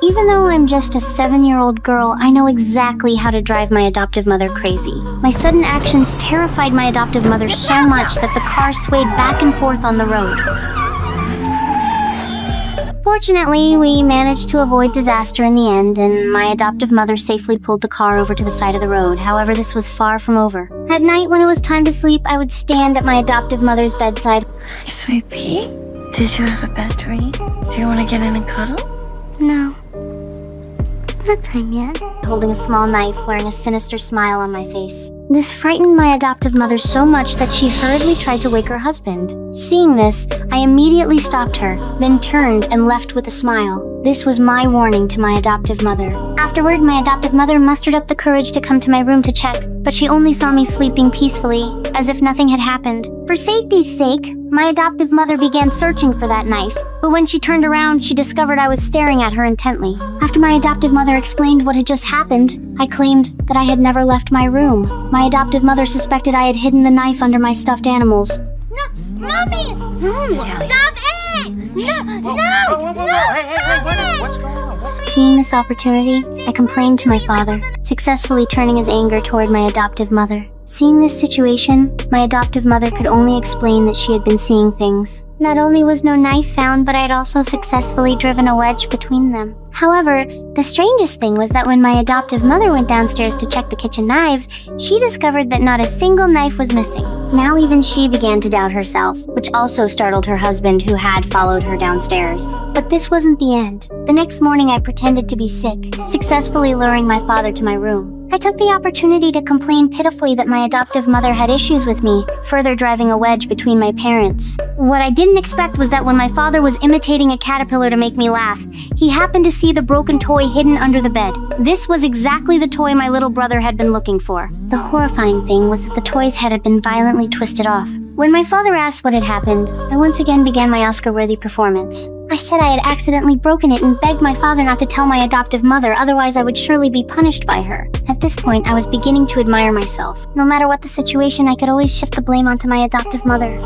Even though I'm just a 7-year-old girl, I know exactly how to drive my adoptive mother crazy. My sudden actions terrified my adoptive mother so much that the car swayed back and forth on the road. Fortunately, we managed to avoid disaster in the end, and my adoptive mother safely pulled the car over to the side of the road. However, this was far from over. At night, when it was time to sleep, I would stand at my adoptive mother's bedside. Sweet pea, did you have a bad dream? Do you want to get in and cuddle? No. Not time yet. Holding a small knife, wearing a sinister smile on my face. This frightened my adoptive mother so much that she hurriedly tried to wake her husband. Seeing this, I immediately stopped her, then turned and left with a smile. This was my warning to my adoptive mother. Afterward, my adoptive mother mustered up the courage to come to my room to check, but she only saw me sleeping peacefully, as if nothing had happened. For safety's sake, my adoptive mother began searching for that knife, but when she turned around, she discovered I was staring at her intently. After my adoptive mother explained what had just happened, I claimed that I had never left my room. My adoptive mother suspected I had hidden the knife under my stuffed animals. No, Mommy! Stop it! No! What's going on? Seeing this opportunity, I complained to my father, successfully turning his anger toward my adoptive mother. Seeing this situation, my adoptive mother could only explain that she had been seeing things. Not only was no knife found, but I had also successfully driven a wedge between them. However, the strangest thing was that when my adoptive mother went downstairs to check the kitchen knives, she discovered that not a single knife was missing. Now even she began to doubt herself, which also startled her husband, who had followed her downstairs. But this wasn't the end. The next morning I pretended to be sick, successfully luring my father to my room. I took the opportunity to complain pitifully that my adoptive mother had issues with me, further driving a wedge between my parents. What I didn't expect was that when my father was imitating a caterpillar to make me laugh, he happened to see the broken toy hidden under the bed. This was exactly the toy my little brother had been looking for. The horrifying thing was that the toy's head had been violently twisted off. When my father asked what had happened, I once again began my Oscar-worthy performance. I said I had accidentally broken it and begged my father not to tell my adoptive mother, otherwise I would surely be punished by her. At this point, I was beginning to admire myself. No matter what the situation, I could always shift the blame onto my adoptive mother.